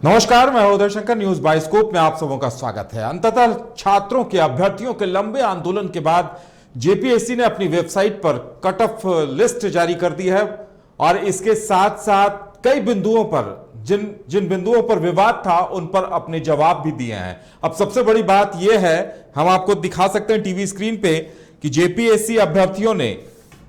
नमस्कार, मैं Uday Shankar. News bioscope में आप सबों का स्वागत है। अंततः छात्रों के अभ्यर्थियों के लंबे आंदोलन के बाद जेपीएससी ने अपनी वेबसाइट पर कट ऑफ लिस्ट जारी कर दी है और इसके साथ साथ कई बिंदुओं पर जिन जिन बिंदुओं पर विवाद था उन पर अपने जवाब भी दिए हैं। अब सबसे बड़ी बात यह है, हम आपको दिखा सकते हैं टीवी स्क्रीन पे कि जेपीएससी अभ्यर्थियों ने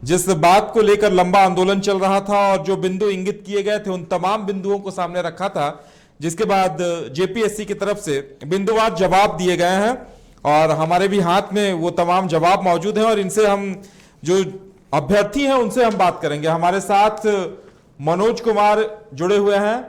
जिस बात को लेकर लंबा आंदोलन चल रहा था और जो बिंदु इंगित किए गए थे उन तमाम बिंदुओं को सामने रखा था, जिसके बाद जेपीएससी की तरफ से बिंदुवार जवाब दिए गए हैं और हमारे भी हाथ में वो तमाम जवाब मौजूद हैं और इनसे हम जो अभ्यर्थी हैं उनसे हम बात करेंगे। हमारे साथ मनोज कुमार जुड़े हुए हैं,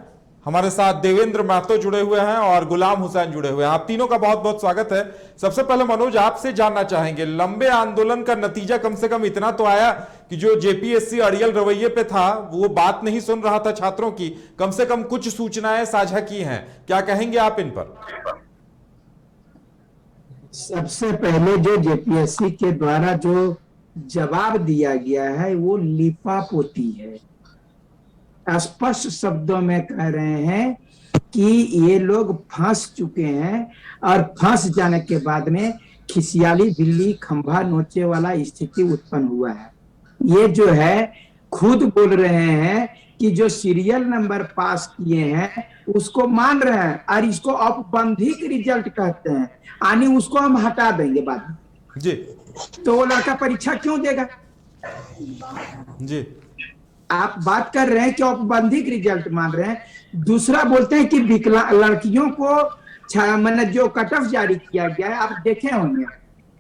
हमारे साथ देवेंद्र महतो जुड़े हुए हैं और गुलाम हुसैन जुड़े हुए हैं। आप तीनों का बहुत बहुत स्वागत है। सबसे पहले मनोज, आपसे जानना चाहेंगे, लंबे आंदोलन का नतीजा कम से कम इतना तो आया कि जो जेपीएससी अड़ियल रवैये पे था वो बात नहीं सुन रहा था छात्रों की, कम से कम कुछ सूचनाएं साझा की हैं, क्या कहेंगे आप इन पर? सबसे पहले जो जेपीएससी के द्वारा जो जवाब दिया गया है वो लिपापोती है। स्पष्ट शब्दों में कह रहे हैं कि ये लोग फंस चुके हैं और फंस जाने के बाद में खिसियाली बिल्ली खंभा नोचे वाला स्थिति उत्पन्न हुआ है। ये जो है खुद बोल रहे हैं कि जो सीरियल नंबर पास किए हैं उसको मान रहे हैं और इसको औपबंधिक रिजल्ट कहते हैं, यानी उसको हम हटा देंगे बाद में जी। तो वो लड़का परीक्षा क्यों देगा जी? आप बात कर रहे हैं कि औपबंधिक रिजल्ट मान रहे हैं। दूसरा बोलते हैं कि लड़कियों को मतलब जो कट ऑफ जारी किया गया है, आप देखे होंगे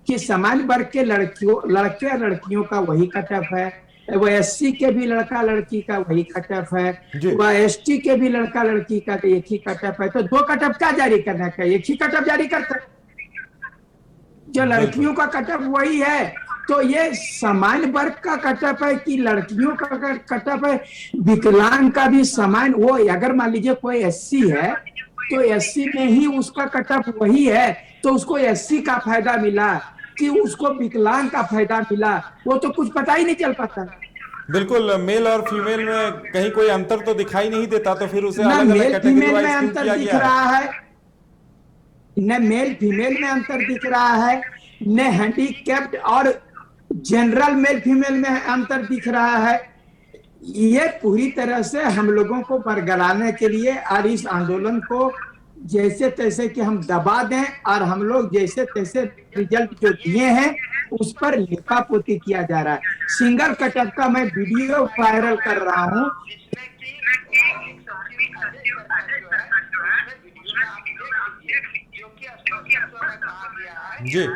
कि सामान्य वर्ग के लड़कियों का वही कट ऑफ है, वह एससी के भी लड़का लड़की का वही कट ऑफ है, वह एसटी के भी लड़का लड़की का एक ही कट ऑफ है। तो दो कट ऑफ क्या जारी करना चाहिए? एक ही कट ऑफ जारी करता है। जो लड़कियों का कट ऑफ वही है, तो ये सामान्य वर्ग का कट ऑफ है कि लड़कियों का कट ऑफ है? विकलांग का भी समान, वो अगर मान लीजिए कोई एससी है तो एससी में ही उसका कट ऑफ वही है, तो उसको एससी का फायदा मिला कि उसको विकलांग का फायदा मिला, वो तो कुछ पता ही नहीं चल पाता। बिल्कुल, मेल और फीमेल में कहीं कोई अंतर तो दिखाई नहीं देता, तो फिर उसे अलग अलग फीमेल में अंतर दिख रहा है, न मेल फीमेल में अंतर दिख रहा है, न हैंडीकैप्ड और जनरल मेल फीमेल में अंतर दिख रहा है। ये पूरी तरह से हम लोगों को बरगलाने के लिए और इस आंदोलन को जैसे तैसे कि हम दबा दें और हम लोग जैसे तैसे रिजल्ट जो दिए हैं उस पर लिपापोती किया जा रहा है। सिंगल कट ऑफ का मैं वीडियो वायरल कर रहा हूँ। जी।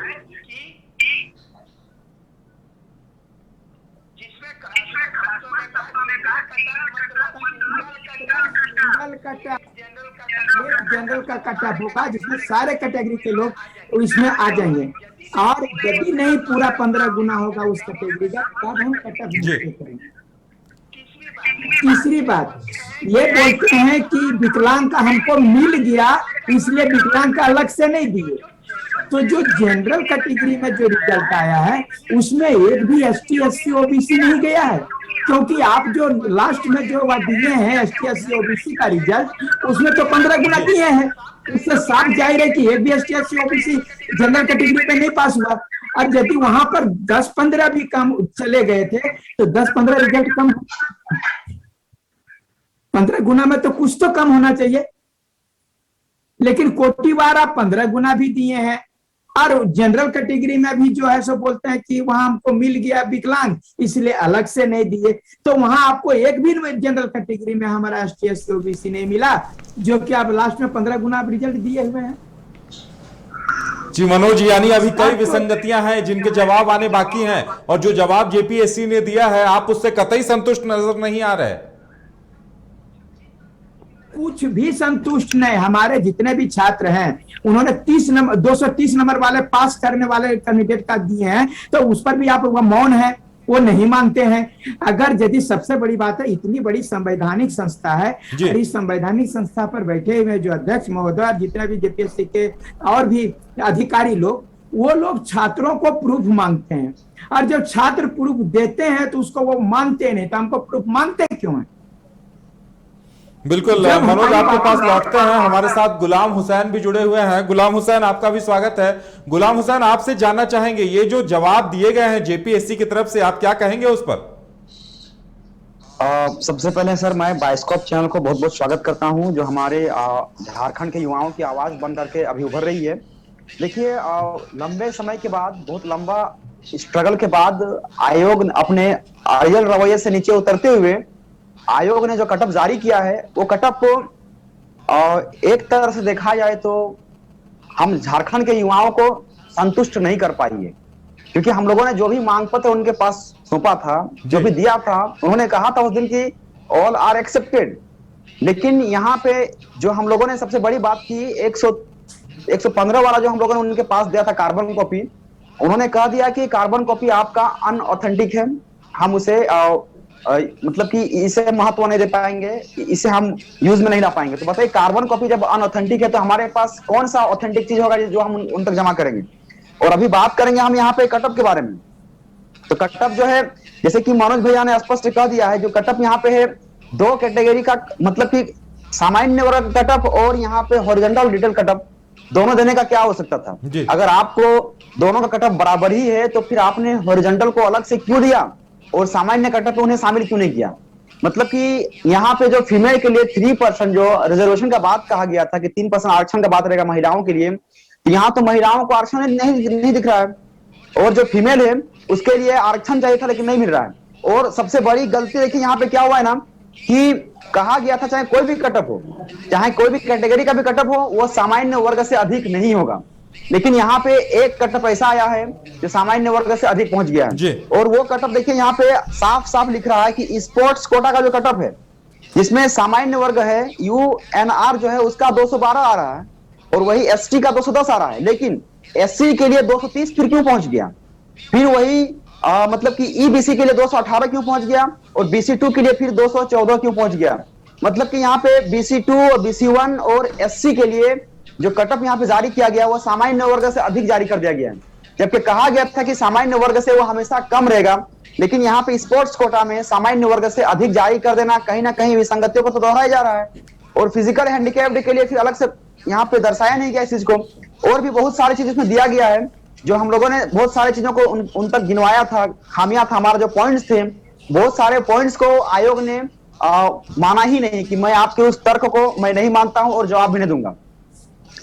जनरल का कट ऑफ होगा जिसमें सारे कैटेगरी के लोग इसमें आ जाएंगे और यदि नहीं पूरा 15 गुना होगा उस कैटेगरी का तब हम कट ऑफ करेंगे। तीसरी बात ये बोलते हैं कि विकलांग का हमको मिल गया इसलिए विकलांग का अलग से नहीं दिए। तो जो जनरल कैटेगरी में जो रिजल्ट आया है उसमें एक भी एसटी एससी ओबीसी नहीं गया है, क्योंकि आप जो लास्ट में जो दिए हैं एसटी एससी ओबीसी का रिजल्ट उसमें तो 15 गुना दिए हैं। इससे साफ जाहिर है कि एक भी ST SC OBC general category में नहीं पास हुआ। और यदि वहां पर 10-15 भी कम चले गए थे तो 10-15 रिजल्ट कम, 15 गुना में तो कुछ तो कम होना चाहिए, लेकिन कोटिवार आप 15 गुना भी दिए हैं। और जनरल कैटेगरी में भी जो है सो बोलते हैं कि वहां हमको मिल गया विकलांग इसलिए अलग से नहीं दिए, तो वहां आपको एक भी जनरल कैटेगरी में हमारा एसटी एससी ओबीसी नहीं मिला, जो कि आप लास्ट में 15 गुना रिजल्ट दिए हुए हैं। जी मनोज, यानी अभी कई विसंगतियां हैं जिनके जवाब आने बाकी हैं और जो जवाब जेपीएससी ने दिया है आप उससे कतई संतुष्ट नजर नहीं आ रहे? कुछ भी संतुष्ट नहीं। हमारे जितने भी छात्र हैं उन्होंने 230 नंबर वाले पास करने वाले कैंडिडेट का दिए हैं, तो उस पर भी आप मौन है, वो नहीं मानते हैं। अगर यदि सबसे बड़ी बात है इतनी बड़ी संवैधानिक संस्था है और इस संवैधानिक संस्था पर बैठे हुए जो अध्यक्ष महोदय जितने भी जेपीएससी के और भी अधिकारी लोग, वो लोग छात्रों को प्रूफ मांगते हैं और जब छात्र प्रूफ देते हैं तो उसको वो मानते नहीं, तो हमको प्रूफ मांगते क्यों है? बिल्कुल मनोज, आपके पास लौटते हैं। हमारे साथ गुलाम हुसैन भी जुड़े हुए हैं। गुलाम हुसैन, आपका भी स्वागत है। गुलाम हुसैन, आपसे जानना चाहेंगे, ये जो जवाब दिए गए हैं जेपीएससी की तरफ से, आप क्या कहेंगे उस पर? सबसे पहले सर, मैं बाइस्कोप चैनल को बहुत बहुत स्वागत करता हूं, जो हमारे झारखंड के युवाओं की आवाज बन करके अभी उभर रही है। देखिए, लंबे समय के बाद, बहुत लंबा स्ट्रगल के बाद, आयोग ने अपने अड़ियल रवैये से नीचे उतरते हुए आयोग ने जो कटअप जारी किया है, वो कटअप एक तरह से देखा जाए तो हम झारखंड के युवाओं को संतुष्ट नहीं कर पाई है, क्योंकि हम लोगों ने जो भी मांग पत्र उनके पास सौंपा था, जो भी दिया था, उन्होंने कहा था उस दिन की ऑल आर एक्सेप्टेड। लेकिन यहाँ पे जो हम लोगों ने सबसे बड़ी बात की, 115 वाला जो हम लोगों ने उनके पास दिया था कार्बन कॉपी, उन्होंने कह दिया कि कार्बन कॉपी आपका अनऑथेंटिक है, हम उसे मतलब कि इसे महत्व नहीं दे पाएंगे, इसे हम यूज में नहीं ला पाएंगे। तो बताइए, कार्बन कॉपी जब अनऑथेंटिक है तो हमारे पास कौन सा ऑथेंटिक चीज होगा जो हम उन तक जमा करेंगे। और अभी बात करेंगे हम यहाँ पे कटअप के बारे में। तो कटअप जो है, जैसे कि मनोज भैया ने स्पष्ट कह दिया है, जो कटअप यहाँ पे है, दो कैटेगरी का, मतलब कि सामान्य वर्ग कटअप और यहाँ पे हॉरिजॉन्टल डिटेल कटअप, दोनों देने का क्या हो सकता था? अगर आपको दोनों का कटअप बराबर ही है तो फिर आपने हॉरिजॉन्टल को अलग से क्यों दिया और सामान्य कटअप में उन्हें शामिल क्यों नहीं किया? मतलब कि यहाँ पे जो फीमेल के लिए 3% जो रिजर्वेशन का बात कहा गया था कि 3% आरक्षण का बात रहेगा महिलाओं के लिए, तो यहाँ तो महिलाओं को आरक्षण नहीं दिख रहा है, और जो फीमेल है उसके लिए आरक्षण चाहिए था लेकिन नहीं मिल रहा है। और सबसे बड़ी गलती देखिए यहाँ पे क्या हुआ है ना, कि कहा गया था चाहे कोई भी कटअप हो, चाहे कोई भी कैटेगरी का भी कटअप हो, वो सामान्य वर्ग से अधिक नहीं होगा। लेकिन यहाँ पे एक कटअप ऐसा आया है जो सामान्य वर्ग से अधिक पहुंच गया है, और वो कटअप देखिए यहाँ पे साफ साफ लिख रहा है कि स्पोर्ट्स कोटा का जो कटअप है, जिसमें सामान्य वर्ग है यूएनआर जो है उसका 212 आ रहा है, और वही एसटी का 210 आ रहा है, लेकिन एससी के लिए 230 फिर क्यों पहुंच गया? फिर वही मतलब कि ईबीसी के लिए 218 क्यों पहुंच गया, और बीसी2 के लिए फिर 214 क्यों पहुंच गया? मतलब कि यहाँ पे बीसी2 और बीसी1 और एससी के लिए जो कटअप यहाँ पे जारी किया गया वो सामान्य वर्ग से अधिक जारी कर दिया गया है, जबकि कहा गया था कि सामान्य वर्ग से वो हमेशा कम रहेगा। लेकिन यहाँ पे स्पोर्ट्स कोटा में सामान्य वर्ग से अधिक जारी कर देना कहीं ना कहीं विसंगतियों को तो दोहराया जा रहा है, और फिजिकल हैंडीकैप्ड के लिए फिर अलग से यहाँ पे दर्शाया नहीं गया इस चीज को। और भी बहुत सारी चीज इसमें दिया गया है, जो हम लोगों ने बहुत सारी चीजों को उन तक गिनवाया था, खामियां था, हमारा जो पॉइंट्स थे, बहुत सारे पॉइंट्स को आयोग ने माना ही नहीं, कि मैं आपके उस तर्क को मैं नहीं मानता हूं और जवाब भी नहीं दूंगा।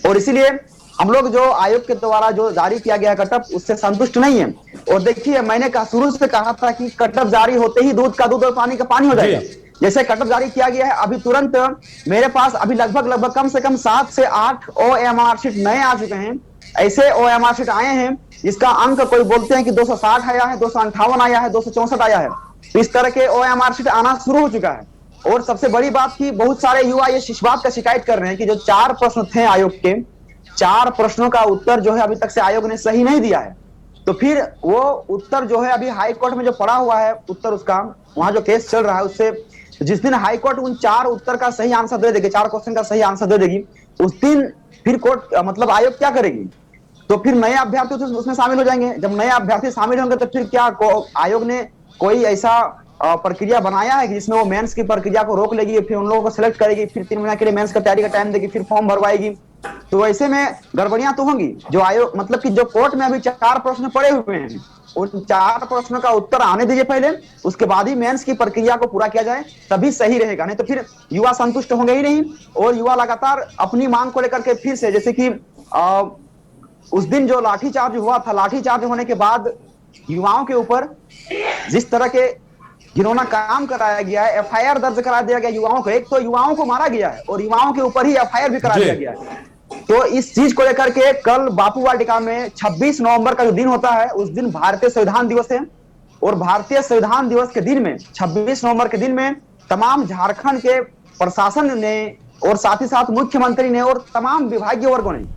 और इसीलिए हम लोग जो आयोग के द्वारा जो जारी किया गया कटअप, उससे संतुष्ट नहीं है। और देखिए, मैंने शुरू से कहा था कि कटअप जारी होते ही दूध का दूध और पानी का पानी हो जाएगा। जैसे कटअप जारी किया गया है, अभी तुरंत मेरे पास अभी लगभग कम से कम 7 से 8 ओएमआर शीट नए आ चुके हैं। ऐसे ओएमआर शीट आए हैं जिसका अंक कोई बोलते हैं कि 260 आया है, 258 आया है, 264 आया है। इस तरह के ओएमआर शीट आना शुरू हो चुका है। और सबसे बड़ी बात की, बहुत सारे युवा ये इस बात का शिकायत कर रहे हैं कि जो 4 प्रश्न थे आयोग के, 4 प्रश्नों का उत्तर जो है अभी तक से आयोग ने सही नहीं दिया है। तो फिर वो उत्तर जो है अभी हाई कोर्ट में जो पड़ा हुआ है उत्तर, उसका वहां जो केस चल रहा है, उससे जिस दिन हाई कोर्ट उन 4 उत्तर का सही आंसर दे देगी, 4 क्वेश्चन का सही आंसर दे देगी, उस दिन फिर कोर्ट मतलब आयोग क्या करेगी? तो फिर नए अभ्यर्थी उसमें शामिल हो जाएंगे। जब नए अभ्यर्थी शामिल होंगे तो फिर क्या आयोग ने कोई ऐसा प्रक्रिया बनाया है कि जिसमें वो मेंस की प्रक्रिया को रोक लेगी, फिर उन लोगों को सिलेक्ट करेगी, फिर 3 महीने के लिए मेंस का तैयारी का टाइम देगी, फिर फॉर्म भरवाएगी? तो ऐसे में गड़बड़ियां तो होंगी। जो आयोग मतलब कि जो कोर्ट में अभी 4 प्रश्न पड़े हुए हैं, उन 4 प्रश्नों का उत्तर आने दीजिए पहले, उसके बाद ही मेंस की प्रक्रिया को पूरा किया जाए, तभी सही रहेगा। नहीं तो फिर युवा संतुष्ट होंगे ही नहीं, और युवा लगातार अपनी मांग को लेकर के फिर से, जैसे कि उस दिन जो लाठीचार्ज हुआ था, लाठीचार्ज होने के बाद युवाओं के ऊपर जिस तरह के घिनौना काम कराया गया है, एफआईआर दर्ज करा दिया गया युवाओं को। एक तो युवाओं को मारा गया है और युवाओं के ऊपर ही एफआईआर भी करा दिया गया है। तो इस चीज को लेकर के कल बापू वाटिका में 26 नवंबर का जो दिन होता है, उस दिन भारतीय संविधान दिवस है, और भारतीय संविधान दिवस के दिन में 26 नवंबर के दिन में तमाम झारखंड के प्रशासन ने और साथ ही साथ मुख्यमंत्री ने और तमाम विभागीय वर्गों ने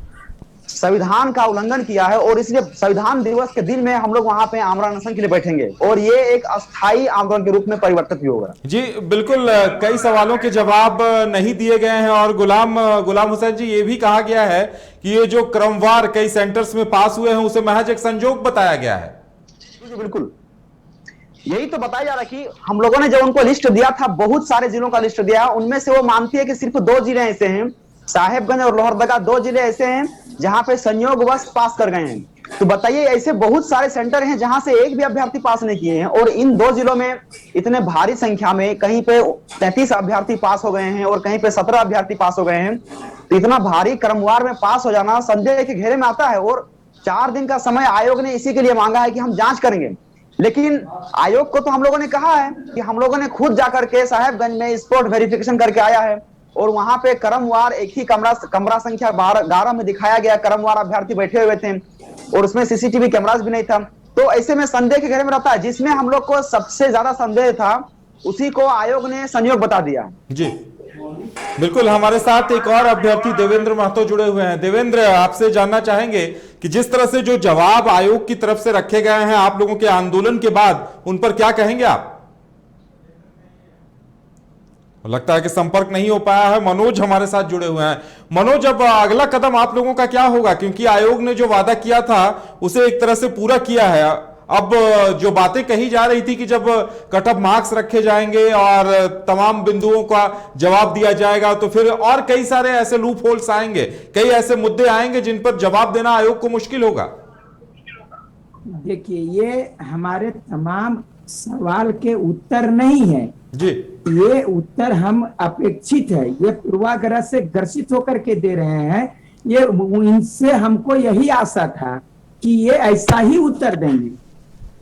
संविधान का उल्लंघन किया है। और इसलिए संविधान दिवस के दिन में हम लोग वहां पे आमरण अनशन के लिए बैठेंगे, और ये एक अस्थायी आंदोलन के रूप में परिवर्तित भी होगा। जी बिल्कुल, कई सवालों के जवाब नहीं दिए गए हैं, और गुलाम हुसैन जी, ये भी कहा गया है कि ये जो क्रमवार कई सेंटर्स में पास हुए हैं उसे महज एक संजोग बताया गया है। बिल्कुल, यही तो बताया जा रहा है कि हम लोगों ने जब उनको लिस्ट दिया था, बहुत सारे जिलों का लिस्ट दिया, उनमें से वो मानती है कि सिर्फ 2 जिले ऐसे हैं, साहेबगंज और लोहरदगा, 2 जिले ऐसे हैं जहां पे संयोगवश पास कर गए हैं। तो बताइए, ऐसे बहुत सारे सेंटर हैं जहां से एक भी अभ्यर्थी पास नहीं किए हैं, और इन 2 जिलों में इतने भारी संख्या में कहीं पे 33 अभ्यर्थी पास हो गए हैं और कहीं पे 17 अभ्यर्थी पास हो गए हैं। तो इतना भारी क्रमवार में पास हो जाना संदेह के घेरे में आता है, और 4 दिन का समय आयोग ने इसी के लिए मांगा है कि हम जांच करेंगे। लेकिन आयोग को तो हम लोगों ने कहा है कि हम लोगों ने खुद जाकर के साहेबगंज में स्पॉट वेरिफिकेशन करके आया है, और वहां पे क्रमवार एक ही कमरा संख्या 12 में दिखाया गया, क्रमवार अभ्यर्थी बैठे हुए थे और उसमें सीसीटीवी कैमरास भी नहीं था। तो ऐसे में संदेह के घेरे में रहता है। जिसमें हम लोग को सबसे ज्यादा संदेह था उसी को आयोग ने संयोग बता दिया। जी बिल्कुल, हमारे साथ एक और अभ्यर्थी देवेंद्र महतो जुड़े हुए हैं। देवेंद्र, आपसे जानना चाहेंगे कि जिस तरह से जो जवाब आयोग की तरफ से रखे गए हैं आप लोगों के आंदोलन के बाद, उन पर क्या कहेंगे आप? लगता है कि संपर्क नहीं हो पाया है। मनोज हमारे साथ जुड़े हुए हैं। मनोज, अब अगला कदम आप लोगों का क्या होगा? क्योंकि आयोग ने जो वादा किया था उसे एक तरह से पूरा किया है। अब जो बातें कही जा रही थी कि जब कट ऑफ मार्क्स रखे जाएंगे और तमाम बिंदुओं का जवाब दिया जाएगा तो फिर और कई सारे ऐसे लूप होल्स आएंगे, कई ऐसे मुद्दे आएंगे जिन पर जवाब देना आयोग को मुश्किल होगा। देखिए, ये हमारे तमाम सवाल के उत्तर नहीं है जी, ये उत्तर हम अपेक्षित है, ये पूर्वाग्रह से ग्रसित होकर के दे रहे हैं। ये इनसे हमको यही आशा था कि ये ऐसा ही उत्तर देंगे।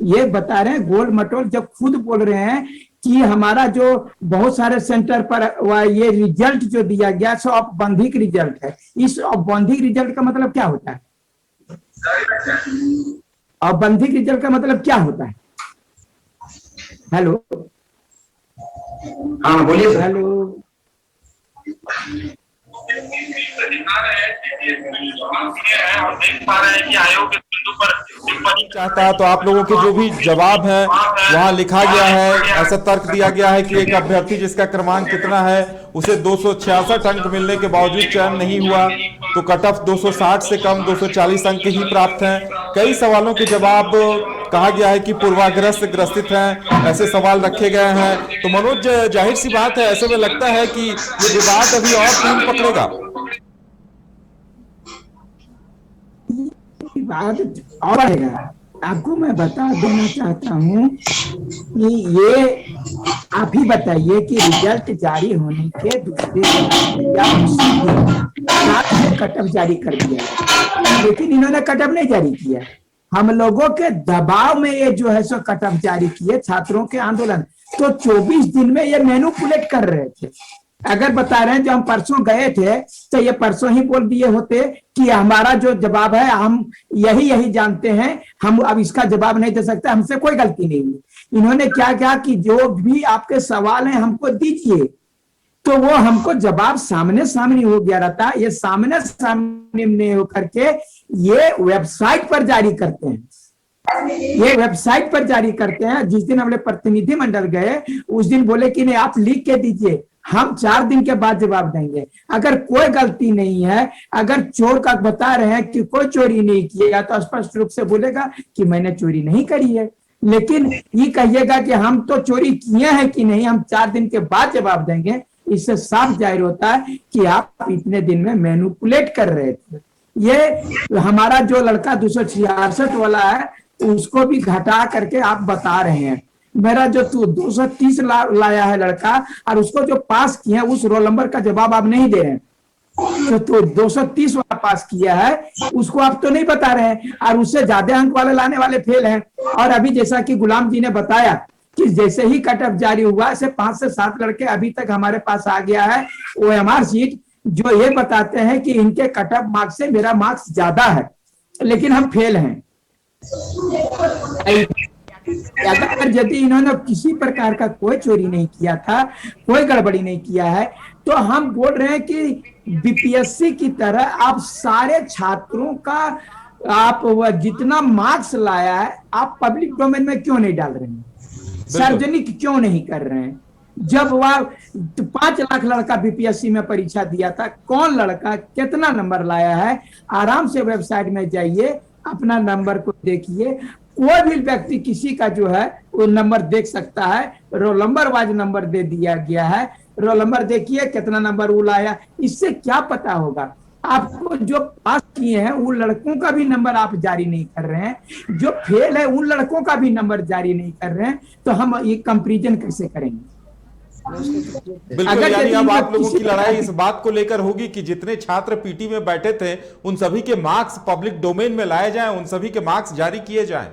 ये बता रहे हैं गोल मटोल, जब खुद बोल रहे हैं कि हमारा जो बहुत सारे सेंटर पर ये रिजल्ट जो दिया गया सो औपबंधिक रिजल्ट है। इस औपबंधिक रिजल्ट का मतलब क्या होता है? औपबंधिक रिजल्ट का मतलब क्या होता है? हेलो, हाँ बोलिए। हेलो, चाहता तो आप लोगों के जो भी जवाब है वहां लिखा गया है, ऐसा तर्क दिया गया है कि एक अभ्यर्थी जिसका क्रमांक कितना है उसे 266 अंक मिलने के बावजूद चयन नहीं हुआ, तो कट ऑफ 260 से कम 240 अंक ही प्राप्त हैं। कई सवालों के जवाब कहा गया है कि पूर्वाग्रह से ग्रसित हैं, ऐसे सवाल रखे गए हैं। तो मनोज, जाहिर सी बात है, ऐसे में लगता है कि ये विवाद अभी और तीव्र पकड़ेगा। बात और बढ़ेगा। आपको मैं बता देना चाहता हूँ कि ये आप ही बताइए कि रिजल्ट जारी होने के दूसरे या उसी दिन कट ऑफ जारी कर दिया, लेकिन इन्होंने कट ऑफ नहीं जारी किया। हम लोगों के दबाव में ये जो है सो कट ऑफ जारी किए छात्रों के आंदोलन। तो 24 दिन में ये मैनिपुलेट कर रहे थे। अगर बता रहे हैं जो हम परसों गए थे तो ये परसों ही बोल दिए होते कि हमारा जो जवाब है हम यही जानते हैं, हम अब इसका जवाब नहीं दे सकते, हमसे कोई गलती नहीं हुई। इन्होंने क्या कहा कि जो भी आपके सवाल हैं हमको दीजिए, तो वो हमको जवाब सामने सामने हो गया रहता। ये सामने सामने होकर के ये वेबसाइट पर जारी करते हैं। ये वेबसाइट पर जारी करते हैं। जिस दिन हमने प्रतिनिधि मंडल गए उस दिन बोले कि नहीं आप लिख के दीजिए, हम 4 दिन के बाद जवाब देंगे। अगर कोई गलती नहीं है, अगर चोर का बता रहे हैं कि कोई चोरी नहीं किया तो स्पष्ट रूप से बोलेगा कि मैंने चोरी नहीं करी है। लेकिन ये कहिएगा कि हम तो चोरी किए हैं कि नहीं, हम 4 दिन के बाद जवाब देंगे। इससे साफ जाहिर होता है कि आप इतने दिन में मैनिपुलेट कर रहे थे। ये हमारा जो लड़का 266 वाला है उसको भी घटा करके आप बता रहे हैं। मेरा जो 230 लाया है लड़का और उसको जो पास किया है उस रोल नंबर का जवाब आप नहीं दे रहे हैं। तो 230 वाला पास किया है उसको आप तो नहीं बता रहे हैं, और उससे ज्यादा अंक वाले लाने वाले फेल हैं। और अभी जैसा कि गुलाम जी ने बताया कि जैसे ही कट ऑफ जारी हुआ ऐसे 5 से 7 लड़के अभी तक हमारे पास आ गया है OMR सीट, जो ये बताते हैं कि इनके कट ऑफ मार्क्स से मेरा मार्क्स ज्यादा है लेकिन हम फेल हैं। अगर यदि इन्होंने किसी प्रकार का कोई चोरी नहीं किया था, कोई गड़बड़ी नहीं किया है, तो हम बोल रहे हैं कि बीपीएससी की तरह आप सारे छात्रों का आप जितना मार्क्स लाया है आप पब्लिक डोमेन में क्यों नहीं डाल रहे हैं, सार्वजनिक क्यों नहीं कर रहे हैं? जब वह 5 लाख लड़का बीपीएससी में परीक्षा दिया था, कौन लड़का कितना नंबर लाया है, आराम से वेबसाइट में जाइए, अपना नंबर को देखिए। कोई भी व्यक्ति किसी का जो है वो नंबर देख सकता है। रोल नंबर वाइज नंबर दे दिया गया है, रोल नंबर देखिए कितना नंबर वो लाया। इससे क्या पता होगा आपको? जो पास किए हैं उन लड़कों का भी नंबर आप जारी नहीं कर रहे हैं, जो फेल है उन लड़कों का भी नंबर जारी नहीं कर रहे हैं, तो हम ये कंपैरिजन कैसे करेंगे? बिल्कुल, यानी अब आप लोगों की लड़ाई इस बात को लेकर होगी कि जितने छात्र पीटी में बैठे थे उन सभी के मार्क्स पब्लिक डोमेन में लाए जाएं, उन सभी के मार्क्स जारी किए जाएं।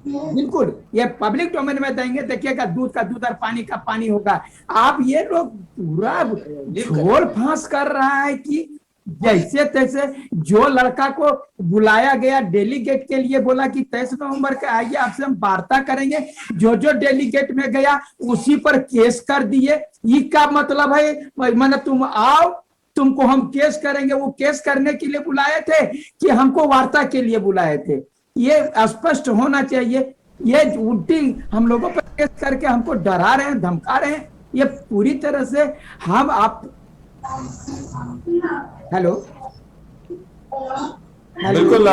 बिल्कुल, ये पब्लिक डोमेन में देंगे। देखिएगा दूध का दूध और पानी का पानी होगा। आप ये लोग पूरा झोल फांस कर रहा है कि जैसे तैसे जो लड़का को बुलाया गया डेलीगेट के लिए, बोला कि 23 नवंबर के आइए आपसे हम वार्ता करेंगे, जो जो डेलीगेट में गया उसी पर केस कर दिए। ये क्या मतलब है? मैंने तुम आओ तुमको हम केस करेंगे। वो केस करने के लिए बुलाए थे कि हमको वार्ता के लिए बुलाए थे? ये स्पष्ट होना चाहिए। ये उल्टी हम लोगों पर केस करके हमको डरा रहे हैं, धमका रहे हैं। ये पूरी तरह से हम आप हेलो बिल्कुल।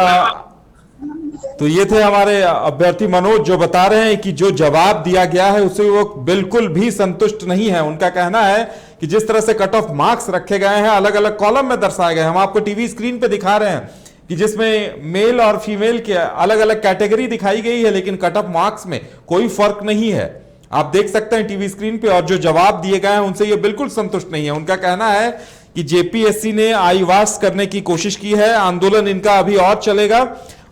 तो ये थे हमारे अभ्यर्थी मनोज, जो बता रहे हैं कि जो जवाब दिया गया है उससे वो बिल्कुल भी संतुष्ट नहीं है। उनका कहना है कि जिस तरह से कट ऑफ मार्क्स रखे गए हैं, अलग अलग कॉलम में दर्शाए गए, हम आपको टीवी स्क्रीन पे दिखा रहे हैं कि जिसमें मेल और फीमेल के अलग अलग कैटेगरी दिखाई गई है, लेकिन कट ऑफ मार्क्स में कोई फर्क नहीं है। आप देख सकते हैं टीवी स्क्रीन पे, और जो जवाब दिए गए हैं उनसे ये बिल्कुल संतुष्ट नहीं है। उनका कहना है कि जेपीएससी ने आईवास करने की कोशिश की है, आंदोलन इनका अभी और चलेगा।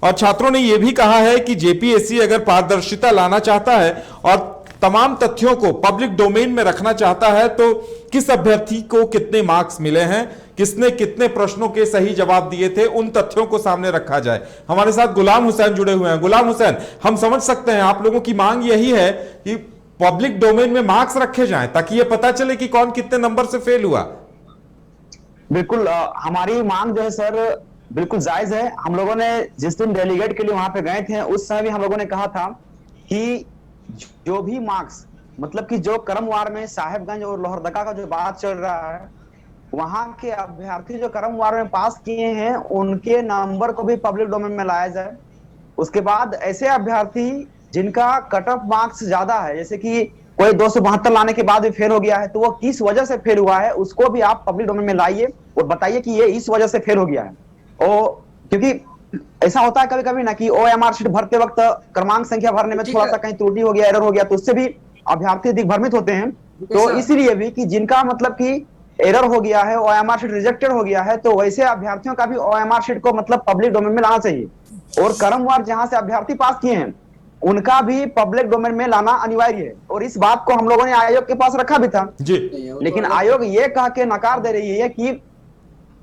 और छात्रों ने यह भी कहा है कि जेपीएससी अगर पारदर्शिता लाना चाहता है और तमाम तथ्यों को पब्लिक डोमेन में रखना चाहता है, तो किस अभ्यर्थी को कितने मार्क्स मिले हैं, किसने कितने प्रश्नों के सही जवाब दिए थे, उन तथ्यों को सामने रखा जाए। हमारे साथ गुलाम हुसैन जुड़े हुए हैं। गुलाम हुसैन, हम समझ सकते हैं आप लोगों की मांग यही है कि पब्लिक डोमेन में मार्क्स रखे जाएं ताकि यह पता चले कि कौन कितने नंबर से फेल हुआ। बिल्कुल, हमारी मांग जो है सर बिल्कुल जायज है। हम लोगों ने जिस दिन डेलीगेट के लिए वहां पे गए थे उस समय भी हम लोगों ने कहा था कि जो भी मार्क्स, मतलब कि जो क्रमवार में साहेबगंज और लोहरदगा का जो बात चल रहा है, वहां के अभ्यर्थी जो क्रमवार में पास किए हैं उनके नंबर को भी पब्लिक डोमेन में लाया जाए। उसके बाद ऐसे अभ्यर्थी जिनका कट ऑफ मार्क्स ज्यादा है, जैसे कि कोई 272 लाने के बाद भी फेल हो गया है, तो वो किस वजह से फेल हुआ है उसको भी आप पब्लिक डोमेन में लाइए और बताइए कि ये इस वजह से फेल हो गया है। और क्योंकि ऐसा होता है कभी कभी ना कि ओएमआर शीट भरते वक्त क्रमांक संख्या भरने में थोड़ा सा कहीं त्रुटि हो गया, एरर हो गया, तो उससे भी अभ्यर्थी दिग्भ्रमित होते हैं। तो इसीलिए भी कि जिनका मतलब कि एरर हो गया है, ओएमआर शीट रिजेक्टेड हो गया है, तो वैसे अभ्यर्थियों का भी ओएमआर शीट को मतलब पब्लिक डोमेन में लाना चाहिए। और क्रमवार जहां से अभ्यर्थी पास किए हैं उनका भी पब्लिक डोमेन में लाना अनिवार्य है। और इस बात को हम लोगों ने आयोग के पास रखा भी था जी, लेकिन आयोग ये कह के नकार दे रही है कि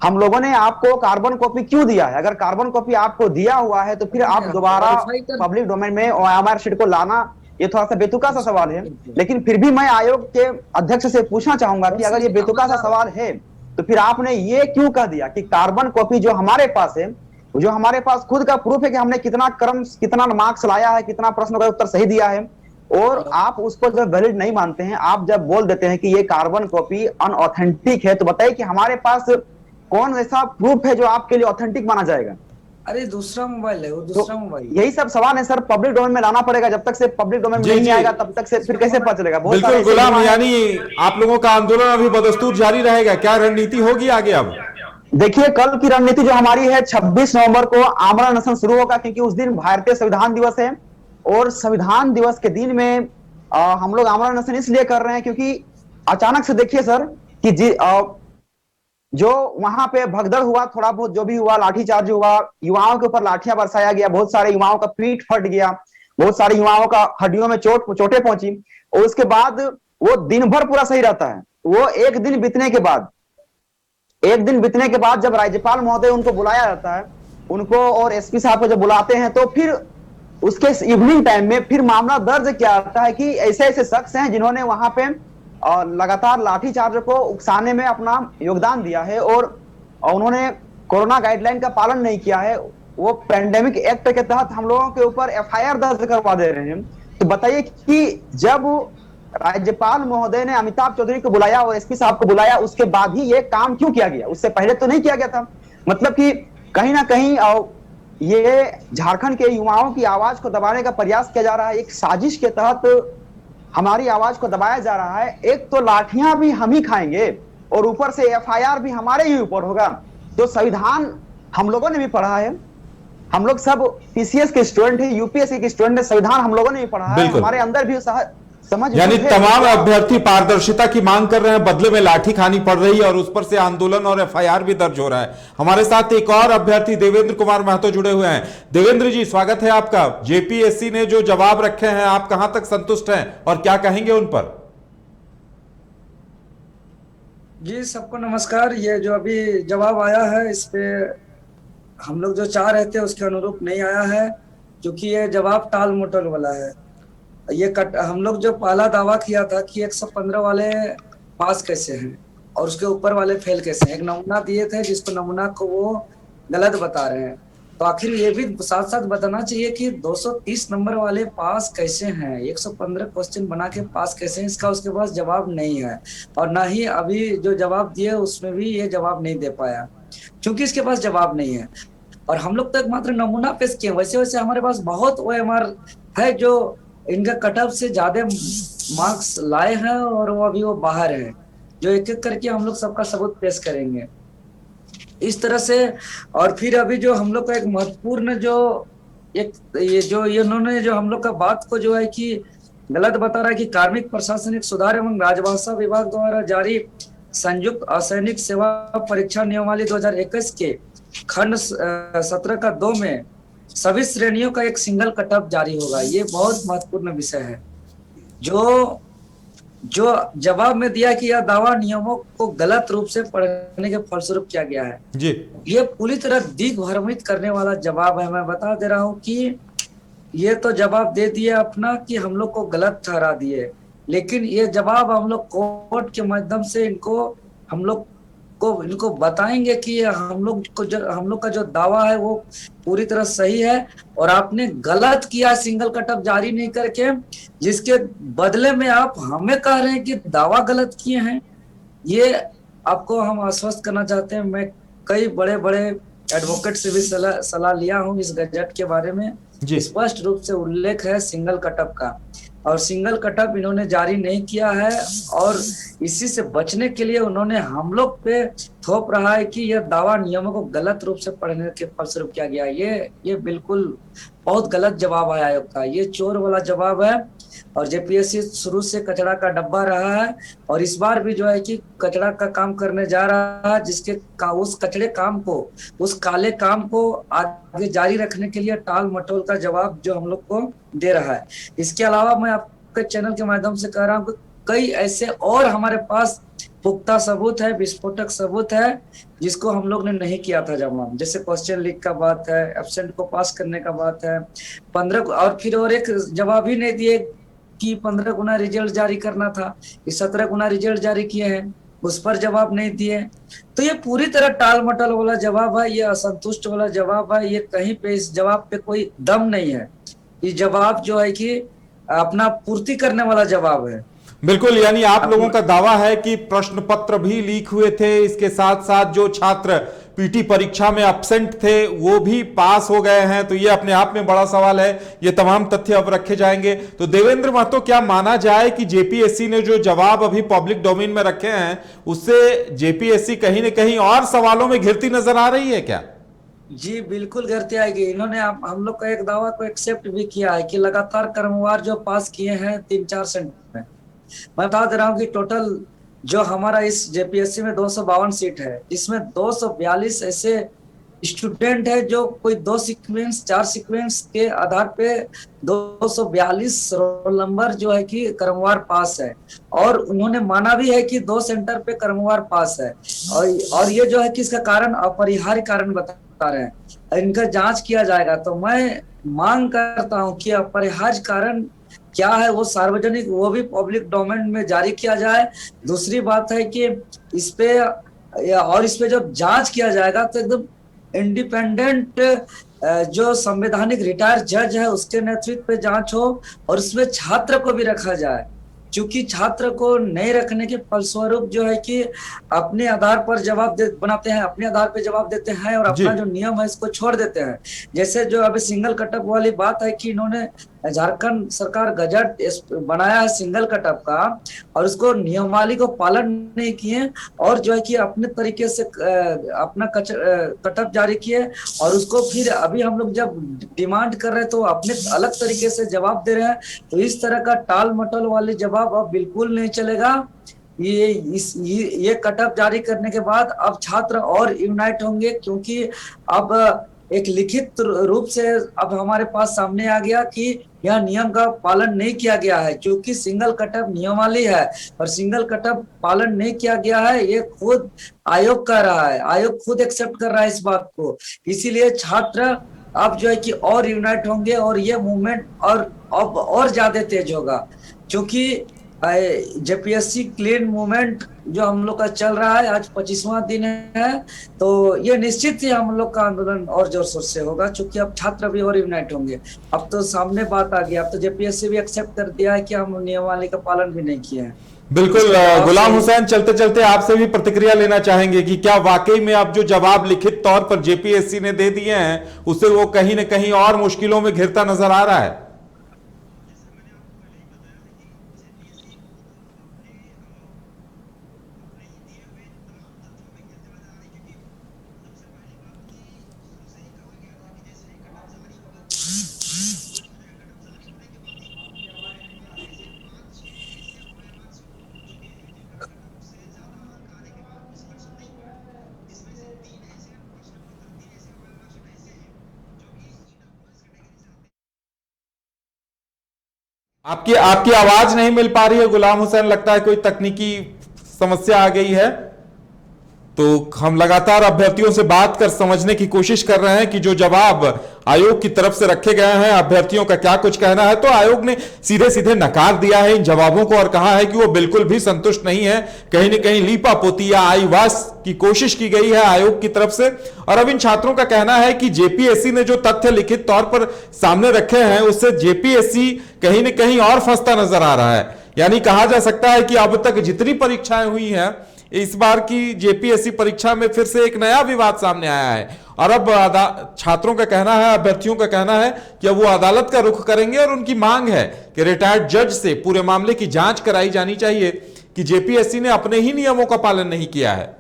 हम लोगों ने आपको कार्बन कॉपी क्यों दिया है। अगर कार्बन कॉपी आपको दिया हुआ है तो फिर आप दोबारा पब्लिक डोमेन में ओएमआर शीट को लाना, ये थोड़ा सा बेतुका सा सवाल है। लेकिन फिर भी मैं आयोग के अध्यक्ष से पूछना चाहूंगा कि अगर ये बेतुका सा सवाल है तो फिर आपने ये क्यों कह दिया कि कार्बन कॉपी जो हमारे पास है, जो हमारे पास खुद का प्रूफ है कि हमने कितना मार्क्स लाया है, कितना प्रश्नों का उत्तर सही दिया है, और आप उसको जब वैलिड नहीं मानते हैं, आप जब बोल देते हैं कि ये कार्बन कॉपी अनऑथेंटिक है, तो बताइए कि हमारे पास कौन ऐसा प्रूफ है जो आपके लिए ऑथेंटिक माना जाएगा? अरे दूसरा मोबाइल है वो, दूसरा मोबाइल। यही सब सवाल है सर, पब्लिक डोमेन में लाना पड़ेगा। जब तक से पब्लिक डोमेन में नहीं आएगा तब तक से फिर कैसे पता चलेगा? बिल्कुल गुलाम, यानी आप लोगों का आंदोलन अभी बदस्तूर जारी रहेगा, क्या रणनीति होगी आगे? अब देखिए, कल की रणनीति जो हमारी है 26 नवंबर को आमरण अनशन शुरू होगा, क्योंकि उस दिन भारतीय संविधान दिवस है। और संविधान दिवस के दिन में हम लोग आमरण अनशन इसलिए कर रहे हैं क्योंकि अचानक से देखिए सर कि जो वहां पे भगदड़ हुआ, थोड़ा बहुत जो भी हुआ, लाठीचार्ज हुआ, युवाओं के ऊपर लाठियां बरसाया गया, बहुत सारे युवाओं का पीठ फट गया, बहुत सारे युवाओं का हड्डियों में चोटें पहुंची। और उसके बाद वो दिन भर पूरा सही रहता है। वो एक दिन बीतने के बाद जब राज्यपाल महोदय उनको बुलाया जाता है, उनको और एसपी साहब को जब बुलाते हैं, तो फिर उसके इवनिंग टाइम में फिर मामला दर्ज किया जाता है कि ऐसे ऐसे शख्स हैं जिन्होंने वहां पे लगातार लाठीचार्ज को उकसाने में अपना योगदान दिया है और उन्होंने कोरोना गाइडलाइन का पालन नहीं किया है। वो पैंडेमिक एक्ट के तहत हम लोगों के ऊपर एफआईआर दर्ज करवा दे रहे हैं। तो बताइए कि जब राज्यपाल महोदय ने अमिताभ चौधरी को बुलाया और एसपी साहब को बुलाया, उसके बाद ही ये काम क्यों किया गया? उससे पहले तो नहीं किया गया था। मतलब कि कहीं ना कहीं ये झारखंड के युवाओं की आवाज को दबाने का प्रयास किया जा रहा है। एक साजिश के तहत हमारी आवाज को दबाया जा रहा है। एक तो लाठियां भी हम ही खाएंगे और ऊपर से एफआईआर भी हमारे ही ऊपर होगा। तो संविधान हम लोगों ने भी पढ़ा है, हम लोग सब पीसीएस के स्टूडेंट हैं, यूपीएससी के स्टूडेंट है, संविधान हम लोगों ने भी पढ़ा है, हमारे अंदर भी समझ। यानी तमाम अभ्यर्थी पारदर्शिता की मांग कर रहे हैं, बदले में लाठी खानी पड़ रही है और उस पर से आंदोलन और एफआईआर भी दर्ज हो रहा है। हमारे साथ एक और अभ्यर्थी देवेंद्र कुमार महतो जुड़े हुए हैं। देवेंद्र जी, स्वागत है आपका। जेपीएससी ने जो जवाब रखे हैं, आप कहां तक संतुष्ट हैं और क्या कहेंगे उन पर? जी सबको नमस्कार। ये जो अभी जवाब आया है, इस पे हम लोग जो चाह रहे थे उसके अनुरूप नहीं आया है, क्योंकि ये जवाब टाल मटोल वाला है। हम लोग जो पहला दावा किया था कि 115 वाले पास कैसे हैं और उसके ऊपर वाले फेल कैसे हैं, एक नमूना दिए थे जिसको नमूना को वो गलत बता रहे हैं। तो आखिर ये भी साथ साथ बताना चाहिए कि 230 नंबर वाले पास कैसे हैं, 115 क्वेश्चन बना के पास कैसे हैं, इसका उसके पास जवाब नहीं है। और ना ही अभी जो जवाब दिए उसमें भी ये जवाब नहीं दे पाया, क्योंकि इसके पास जवाब नहीं है। और हम लोग तो एक मात्र नमूना पेश किए, वैसे वैसे हमारे पास बहुत OMR है जो इनका कट ऑफ से ज्यादा मार्क्स लाए हैं और वो अभी वो बाहर है, जो एक एक करके हम लोग सबका सबूत पेश करेंगे इस तरह से। और फिर अभी जो हम लोग का एक महत्वपूर्ण जो एक ये उन्होंने जो हम लोग का बात को जो है कि गलत बता रहा है कि कार्मिक प्रशासनिक सुधार एवं राजभाषा विभाग द्वारा जारी संयुक्त असैनिक सेवा परीक्षा नियमावली 2021 के खंड 17 का 2 में सभी श्रेणियों का एक सिंगल कट ऑफ जारी होगा। ये बहुत महत्वपूर्ण विषय है। जो जवाब में दिया कि यह दावा नियमों को गलत रूप से पढ़ने के फलस्वरूप किया गया है जी, ये पूरी तरह दिग्भ्रमित करने वाला जवाब है। मैं बता दे रहा हूँ कि ये तो जवाब दे दिया अपना कि हम लोग को गलत ठहरा दिए, लेकिन ये जवाब हम लोग कोर्ट के माध्यम से इनको बताएंगे कि हम लोग का जो दावा है वो पूरी तरह सही है और आपने गलत किया, सिंगल कट ऑफ जारी नहीं करके, जिसके बदले में आप हमें कह रहे हैं कि दावा गलत किए हैं। ये आपको हम आश्वस्त करना चाहते हैं। मैं कई बड़े बड़े एडवोकेट से भी सलाह लिया हूं इस गजट के बारे में। स्पष्ट रूप से उल्लेख है सिंगल कट ऑफ का, और सिंगल कट ऑफ इन्होंने जारी नहीं किया है और इसी से बचने के लिए उन्होंने हम लोग पे थोप रहा है कि यह दावा नियमों को गलत रूप से पढ़ने के फलस्वरूप किया गया। ये बिल्कुल बहुत गलत जवाब है आयोग का, ये चोर वाला जवाब है। और जेपीएससी शुरू से कचरा का डब्बा रहा है और इस बार भी जो है कि कचरा का काम करने जा रहा है, उस कचरे काम को, उस काले काम को आगे जारी रखने के लिए टाल मटोल का जवाब जो हम लोग को दे रहा है। इसके अलावा मैं आपके चैनल के माध्यम से कह रहा हूँ कि कई ऐसे और हमारे पास पुख्ता सबूत है, विस्फोटक सबूत है, जिसको हम लोग ने नहीं किया था जमा। जैसे क्वेश्चन लीक का बात है, एब्सेंट को पास करने का बात है, 15 और फिर और एक जवाब ही नहीं दिए कि 15 गुना रिजल्ट जारी करना था, इस 17 गुना रिजल्ट जारी किए हैं, उस पर जवाब नहीं दिए। तो ये पूरी तरह टाल मटोल वाला जवाब है, ये असंतुष्ट वाला जवाब है। ये कहीं पे इस जवाब पे कोई दम नहीं है। ये जवाब जो है कि अपना पूर्ति करने वाला जवाब है। बिल्कुल, यानी आप लोगों का दावा है कि प्रश्न पत्र भी लीक हुए थे, इसके साथ साथ जो छात्र पीटी परीक्षा में एब्सेंट थे वो भी पास हो गए हैं। तो ये अपने आप में बड़ा सवाल है। ये तमाम तथ्य अब रखे जाएंगे। तो देवेंद्र महतो, क्या माना जाए कि जेपीएससी ने जो जवाब अभी पब्लिक डोमेन में रखे हैं उससे जेपीएससी कहीं ना कहीं और सवालों में घिरती नजर आ रही है क्या? जी बिल्कुल घिरती आएगी। इन्होंने हम लोग का एक दावा को एक्सेप्ट भी किया है कि लगातार क्रमवार जो पास किए हैं 3-4 सेंटर में। मैं बता दे रहा हूँ कि टोटल जो हमारा इस जेपीएससी में 252 सीट है, इसमें 242 ऐसे स्टूडेंट है जो कोई 4 सीक्वेंस के आधार पे 242 रोल नंबर जो है कि क्रमवार पास है। और उन्होंने माना भी है कि 2 सेंटर पे क्रमवार पास है। और ये जो है कि इसका कारण अपरिहार्य कारण बता रहे हैं, इनका जांच किया जाएगा। तो मैं मांग करता हूं कि अपरिहार्य कारण क्या है वो सार्वजनिक, वो भी पब्लिक डोमेन में जारी किया जाए। दूसरी बात है कि इस पे जब जांच किया जाएगा तो एकदम इंडिपेंडेंट जो संवैधानिक रिटायर्ड जज है उसके नेतृत्व पे जांच हो और उसमें छात्र को भी रखा जाए। चूंकि छात्र को नहीं रखने के फलस्वरूप जो है कि अपने आधार पर बनाते हैं, अपने आधार पर जवाब देते हैं और अपना जो नियम है इसको छोड़ देते हैं। जैसे जो अभी सिंगल कटअप वाली बात है कि इन्होंने झारखंड सरकार गजट बनाया है सिंगल कटअप का और उसको नियमावली को पालन नहीं किए और जो है कि अपने तरीके से अपना कटअप जारी किए और उसको फिर अभी हम लोग जब डिमांड कर रहे हैं तो अपने अलग तरीके से जवाब दे रहे हैं। तो इस तरह का टाल मटोल वाले जवाब अब बिल्कुल नहीं चलेगा। ये कटअप जारी करने के बाद अब छात्र और यूनाइट होंगे, क्योंकि अब एक लिखित रूप से अब हमारे पास सामने आ गया कि यह नियम का पालन नहीं किया गया है। क्योंकि सिंगल कटअप नियमावली है और सिंगल कटअप पालन नहीं किया गया है, ये खुद आयोग कह रहा है, आयोग खुद एक्सेप्ट कर रहा है इस बात को। इसीलिए छात्र अब जो है कि और यूनाइट होंगे और ये मूवमेंट और ज्यादा तेज होगा। क्योंकि जेपीएससी क्लीन मूवमेंट जो हम लोग का चल रहा है, आज 25वां दिन है, तो ये निश्चित ही हम लोग का आंदोलन और जोर शोर से होगा। क्योंकि अब छात्र भी और यूनाइट होंगे। अब तो सामने बात आ गई, अब तो जेपीएससी भी एक्सेप्ट कर दिया है कि हम नियमावली का पालन भी नहीं किया है। बिल्कुल। गुलाम हुसैन, चलते चलते आपसे भी प्रतिक्रिया लेना चाहेंगे कि क्या वाकई में अब जो जवाब लिखित तौर पर जेपीएससी ने दे दिए हैं उससे वो कहीं ना कहीं और मुश्किलों में घिरता नजर आ रहा है? आपकी आपकी आवाज नहीं मिल पा रही है गुलाम हुसैन, लगता है कोई तकनीकी समस्या आ गई है। तो हम लगातार अभ्यर्थियों से बात कर समझने की कोशिश कर रहे हैं कि जो जवाब आयोग की तरफ से रखे गए हैं अभ्यर्थियों का क्या कुछ कहना है। तो आयोग ने सीधे सीधे नकार दिया है इन जवाबों को और कहा है कि वो बिल्कुल भी संतुष्ट नहीं है, कहीं ना कहीं लीपापोती या आईवास की कोशिश की गई है आयोग की तरफ से। और अब इन छात्रों का कहना है कि जेपीएससी ने जो तथ्य लिखित तौर पर सामने रखे हैं उससे जेपीएससी कहीं ना कहीं और फंसता नजर आ रहा है। यानी कहा जा सकता है कि अब तक जितनी परीक्षाएं हुई हैं, इस बार की जेपीएससी परीक्षा में फिर से एक नया विवाद सामने आया है। और अब छात्रों का कहना है, अभ्यर्थियों का कहना है कि अब वो अदालत का रुख करेंगे और उनकी मांग है कि रिटायर्ड जज से पूरे मामले की जांच कराई जानी चाहिए कि जेपीएससी ने अपने ही नियमों का पालन नहीं किया है।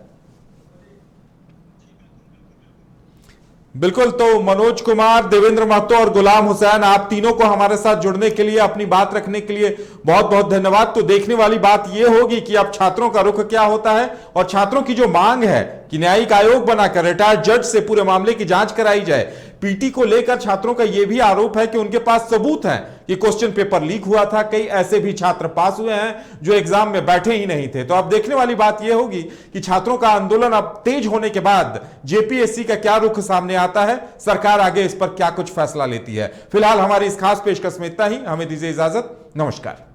बिल्कुल। तो मनोज कुमार, देवेंद्र महतो और गुलाम हुसैन, आप तीनों को हमारे साथ जुड़ने के लिए, अपनी बात रखने के लिए बहुत बहुत धन्यवाद। तो देखने वाली बात यह होगी कि अब छात्रों का रुख क्या होता है और छात्रों की जो मांग है कि न्यायिक आयोग बनाकर रिटायर्ड जज से पूरे मामले की जांच कराई जाए। पीटी को लेकर छात्रों का यह भी आरोप है कि उनके पास सबूत हैं कि क्वेश्चन पेपर लीक हुआ था। कई ऐसे भी छात्र पास हुए हैं जो एग्जाम में बैठे ही नहीं थे। तो अब देखने वाली बात यह होगी कि छात्रों का आंदोलन अब तेज होने के बाद जेपीएससी का क्या रुख सामने आता है, सरकार आगे इस पर क्या कुछ फैसला लेती है। फिलहाल हमारी इस खास पेशकश में इतना ही। हमें दीजिए इजाजत। नमस्कार।